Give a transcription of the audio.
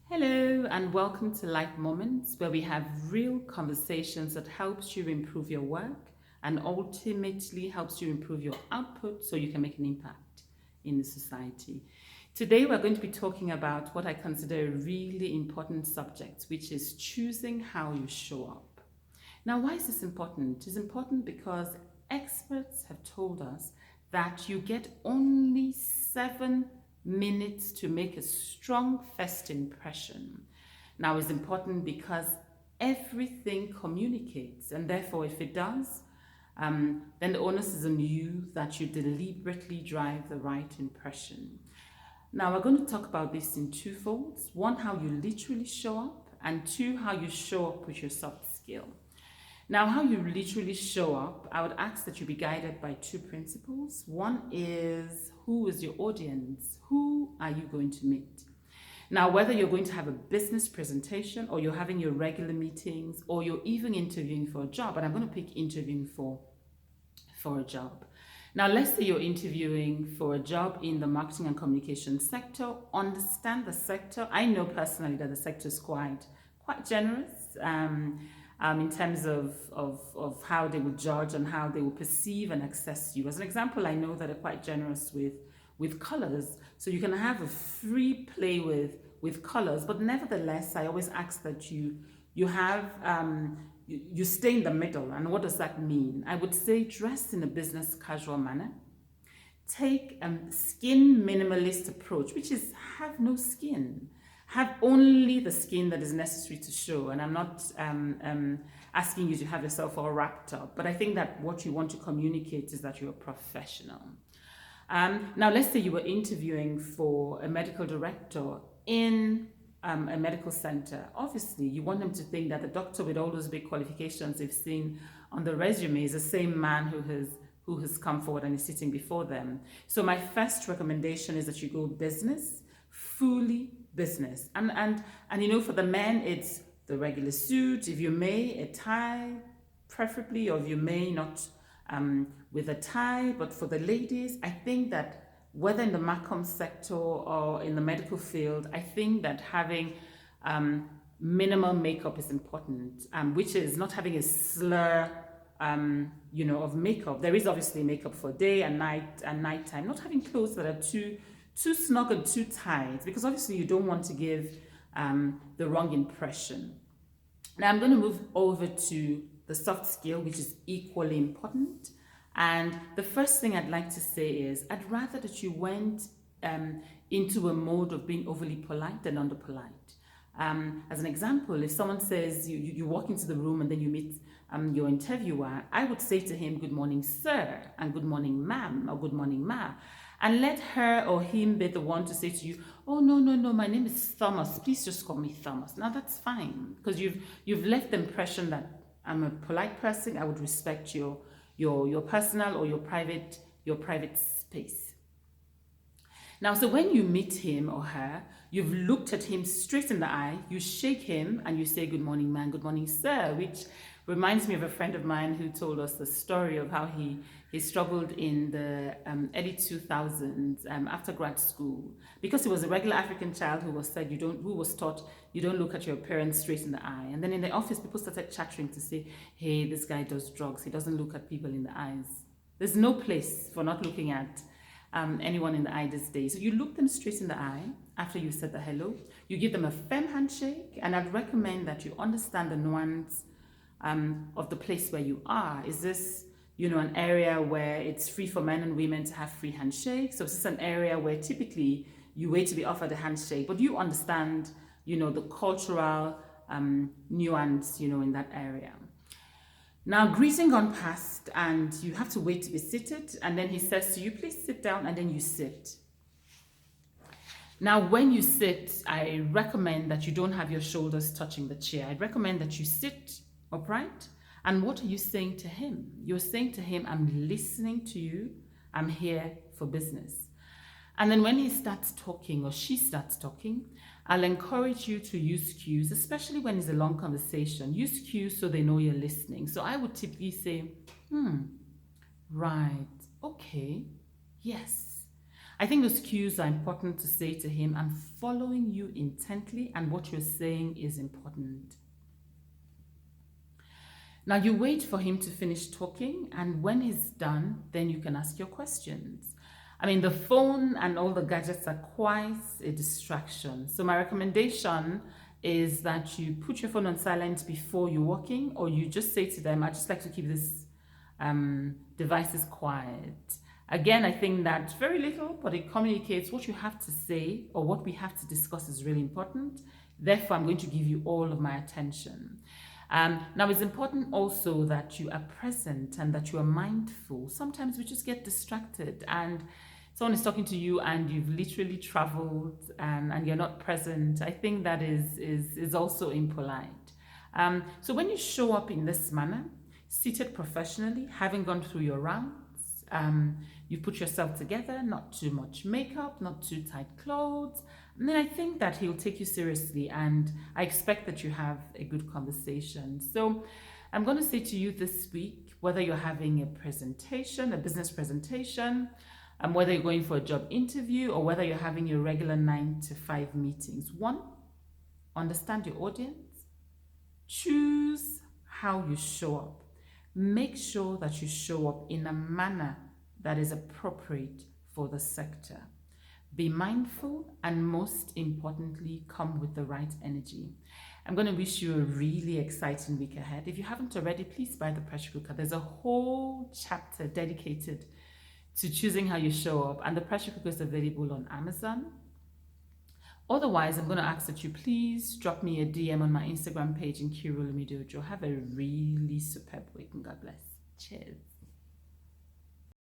Hello and welcome to Life Moments, where we have real conversations that helps you improve your work and ultimately helps you improve your output so you can make an impact in the society. Today we're going to be talking about what I consider a really important subject, which is choosing how you show up. Now, why is this important? It's important because experts have told us that you get only 7 minutes to make a strong first impression. Now, it's important because everything communicates, and therefore, if it does, then the onus is on you that you deliberately drive the right impression. Now, we're going to talk about this in two folds. One, how you literally show up, and two, how you show up with your soft skill. Now, how you literally show up, I would ask that you be guided by two principles. One is, who is your audience? Who are you going to meet? Now, whether you're going to have a business presentation or you're having your regular meetings or you're even interviewing for a job, and I'm going to pick interviewing for a job. Now, let's say you're interviewing for a job in the marketing and communication sector. Understand the sector. I know personally that the sector is quite generous. In terms of how they would judge and how they will perceive and assess you. As an example, I know that they're quite generous with colors, so you can have a free play with colors. But nevertheless, I always ask that you have you stay in the middle. And what does that mean? I would say dress in a business casual manner. Take a skin minimalist approach, which is have no skin. Have only the skin that is necessary to show. And I'm not asking you to have yourself all wrapped up, but I think that what you want to communicate is that you're a professional. Now, let's say you were interviewing for a medical director in a medical center. Obviously, you want them to think that the doctor with all those big qualifications they've seen on the resume is the same man who has come forward and is sitting before them. So my first recommendation is that you go business, fully business. And for the men, it's the regular suit, if you may, a tie, preferably, or if you may not with a tie. But for the ladies, I think that whether in the Macom sector or in the medical field, I think that having minimal makeup is important, which is not having a slur of makeup. There is obviously makeup for day and night and nighttime. Not having clothes that are too snug and too tight, because obviously you don't want to give the wrong impression. Now I'm going to move over to the soft skill, which is equally important. And the first thing I'd like to say is I'd rather that you went into a mode of being overly polite than under-polite. As an example, if someone says you walk into the room and then you meet your interviewer, I would say to him, "Good morning, sir," and "Good morning, ma'am," or "Good morning, ma." And let her or him be the one to say to you, "Oh, no, my name is Thomas. Please just call me Thomas." Now that's fine, because you've left the impression that I'm a polite person. I would respect your personal or your private space. Now, so when you meet him or her, you've looked at him straight in the eye, you shake him and you say, "Good morning, man, good morning, sir," which reminds me of a friend of mine who told us the story of how he struggled in the early 2000s after grad school, because he was a regular African child who was taught you don't look at your parents straight in the eye. And then in the office, people started chattering to say, "Hey, this guy does drugs. He doesn't look at people in the eyes." There's no place for not looking at anyone in the eye this day. So you look them straight in the eye after you said the hello. You give them a firm handshake, and I'd recommend that you understand the nuance of the place where you are. Is this, an area where it's free for men and women to have free handshakes? So is this an area where typically you wait to be offered a handshake, but you understand, the cultural nuance, in that area? Now, greeting gone past, and you have to wait to be seated, and then he says to you, "Please sit down," and then you sit. Now, when you sit, I recommend that you don't have your shoulders touching the chair. I'd recommend that you sit upright. And what are you saying to him? You're saying to him, "I'm listening to you. I'm here for business." And then when he starts talking or she starts talking, I'll encourage you to use cues, especially when it's a long conversation. Use cues so they know you're listening. So I would typically say, "Right, okay, yes. I think those cues are important to say to him. I'm following you intently, and what you're saying is important. Now you wait for him to finish talking, and when he's done, then you can ask your questions. I mean, the phone and all the gadgets are quite a distraction. So my recommendation is that you put your phone on silent before you're walking, or you just say to them, I just like to keep this devices quiet. Again, I think that very little, but it communicates what you have to say or what we have to discuss is really important. Therefore, I'm going to give you all of my attention. Now, it's important also that you are present and that you are mindful. Sometimes we just get distracted and someone is talking to you and you've literally traveled and you're not present. I think that is also impolite. So when you show up in this manner, seated professionally, having gone through your rounds, you put yourself together, not too much makeup, not too tight clothes, and then I think that he'll take you seriously, and I expect that you have a good conversation. So I'm going to say to you this week, whether you're having a presentation, a business presentation, whether you're going for a job interview, or whether you're having your regular 9 to 5 meetings. One, understand your audience. Choose how you show up. Make sure that you show up in a manner that is appropriate for the sector. Be mindful, and most importantly, come with the right energy. I'm going to wish you a really exciting week ahead. If you haven't already, please buy the pressure cooker. There's a whole chapter dedicated to choosing how you show up, and the pressure cooker is available on Amazon. Otherwise, I'm going to ask that you please drop me a DM on my Instagram page in Olumide-Ojo. Have a really superb week, and God bless. Cheers.